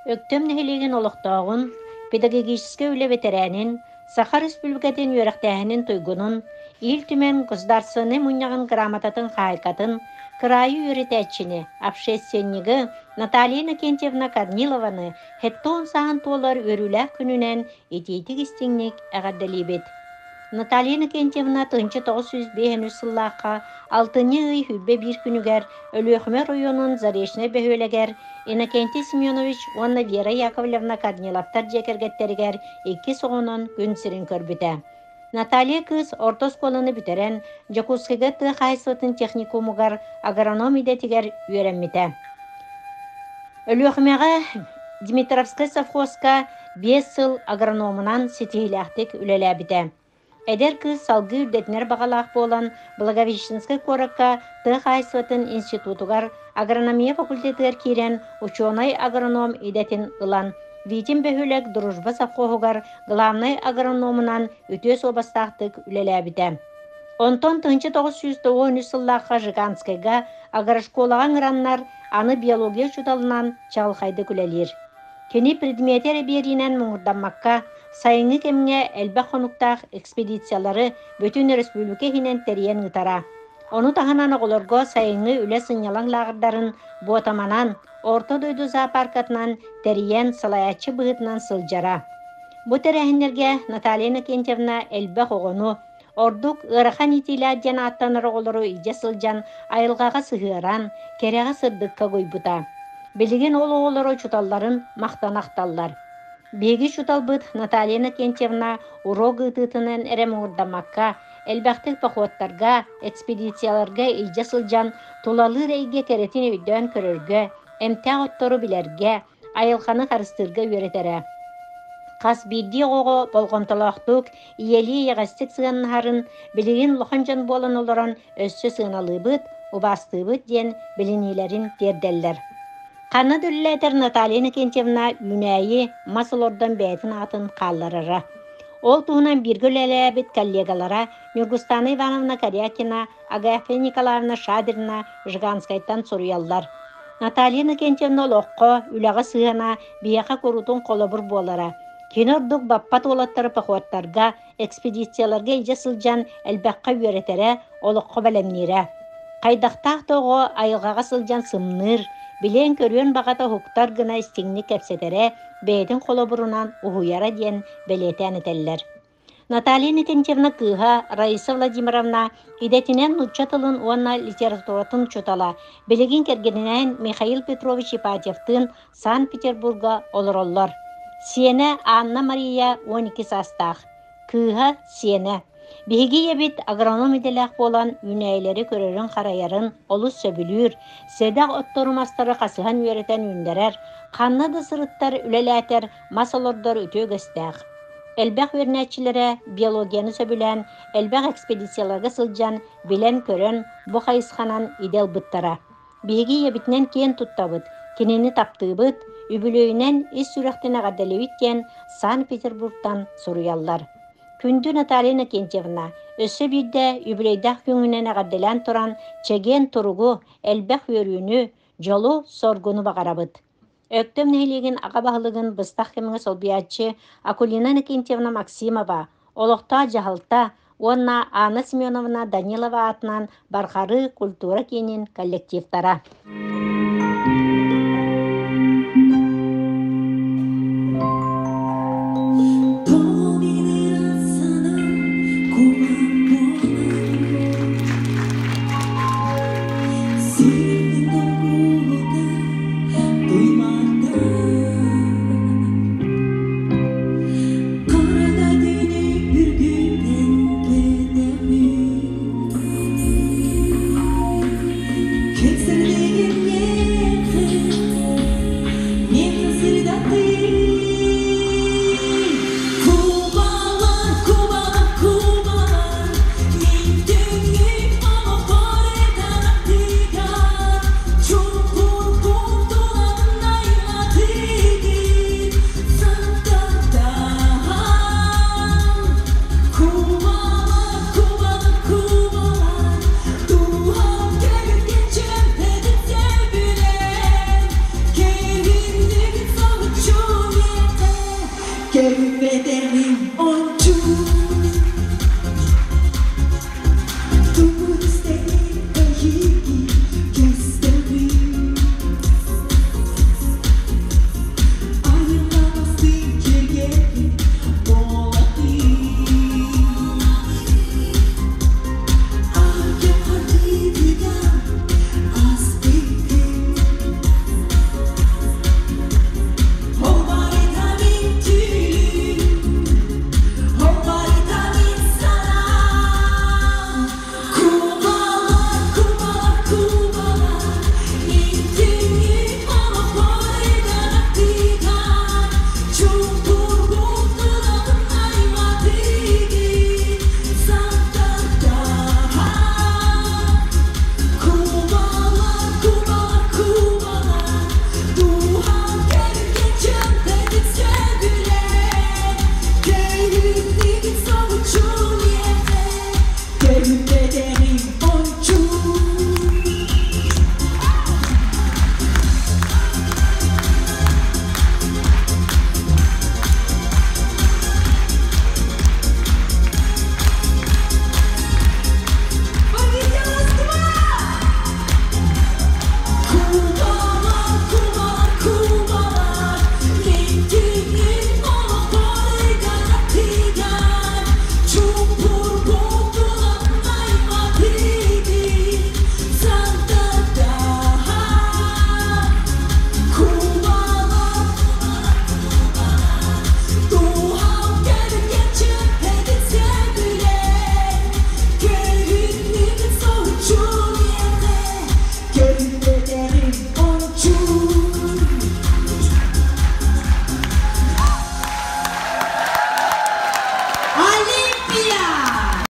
Өктөм нехилеген олықтағын, педагогический үлі ветеранин, Сахар Республикатын үйрәқтәһінің тойгунун, ил түмен государственный мұньяғын грамотатын қайқатын, крайы үйретәтчіні, общественнигі Наталья Иннокентьевна Корнилованы хеттон сағын толар өріләк күнінен етейтік істіңнек әғаддалибет. Наталья Иннокентьевна тынчы 905 сыллаққа 6-ны ый хүббе бір күнігер Өлөхмө районун Заречный бөхөлегер Иннокентий Семенович онна Вера Яковлевна Корниловтар жекергеттерігер 2 соғынан күнсірін көрбіті. Наталья кыз орта сколаны бітерен Жакускігі ты қайсытын техникумугар агрономиде тигер үйренміті. Өлөхмөға Дмитровский совхозка 5 сыл агрономынан сетихиляқтық үлеләбіті. Эдер кыз салгы үрдетнер бағалақ болан Благовещенский коракка Тыхайсватын институтугар агрономия факультетігер кирен ученый агроном идетін ылан Витин бөхілік дружба совхозугар главный агрономынан үтөс обастақтық үлеләбіті. Онтон 1990 сыллаққа Жиганскайга агрошколаған ыраннар аны биология чуталынан чалқайды күлелер. Кені предметері берінен мұңырданмаққа сайыңы кемге әлбә қонуқтақ экспедициялары бүтін республика хинен терен ұтара. Оны тағанан оғылырға сайыңы үлі сынялан лағырдарын ботаманан, орта дойду зоопаркатынан терен салаячы бұғытынан сылжара. Бұ терәхінерге Наталья Иннокентьевна әлбә қоғыну, ордук ырахан итилі адян аттаныр оғылыру иже сылжан айылғаға сығыран, кереға сырдыққа көйбұта. Білген ол оғылыру чуталларын мақтанақталлар. Беги чуталбыт Наталья Иннокентьевна урок ытытынан әрем ұғырдамаққа, әлбәқтік пақуаттарға, экспедицияларға иже сылжан тулалы рейге керетин өйден көрірге, әмтәқ оттору білерге, айылғаны қарыстырға өретері. Қас бірді оғы болғымтылақтық, иелі еғастық сығаннарын, білген лұқанжан болын олыран өссі сығыналы бұд, ұбасты бұд ден білінелерін дерделлер. Қаны дүліләдір Наталья Иннокентьевна үнәйі масыл ордан бәйтін атын қалларыра. Ол туғынан біргіл әләбет коллегалара Мюргустана Ивановна Корякина, Агафья Николаевна Шадырна Жиганскайттан сұруяллар. Наталья Иннокентьевна лоққа, үліға сығана, бияқа көрутын қолыбыр болара. Кен ордық баппат олаттары пақуаттарға, экспедицияларға иже сылжан әлбәққа өретері, олыққа бәлемнері. Қайдақтақ тоғы айылғаға сылжан сымныр, билен көрген бағата хуктар гына истеңні кәпсетере бәйдің қолыбырынан ұхуяра ден бәлетән етелер. Наталья Иннокентьевна кыха Раиса Владимировна идетінен нұтчатылын уанна литературатын чутала. Білеген кергенінен Михаил Петрович Ипатьевтын Санкт-Петербурга олыроллар. Сиене Анна Мария 12 састақ. Кыха Сиене. Биһиги ебит агрономиделәк болан үнәйләре көрөрөн қарайарын олус сөбүлүр, седақ отторумастары қасыған үйретен үндерер, қанна да сырыттар үлеләтер масалордар үтөгөстәк. Әлбәқ өрнәтчілері биологияны сөбүлән, әлбәқ экспедицияларға сылжан, білен көрөн бұ қайысқанан идел бұттара. Биһиги ебитнен кен туттабыт, кенені таптыбыт, үбілөйінен ис сүрәқтен ағаделеуіттен Санкт-Петербургтан сұруяллар. Күнді Наталья Иннокентьевна өссө бирде үбілейдақ күңінен ағаделен тұран чеген тұруғу, әлбәқ өрүүнү, жолу соргуну бағарабыт. Өктөм нәйлеген аға бағылығын бұстақ кеміңі солбиятчы Акулина Иннокентьевна Максимова, олықта жағылта, онна Анна Семеновна Данилова атынан барқары культура кенін коллективтара.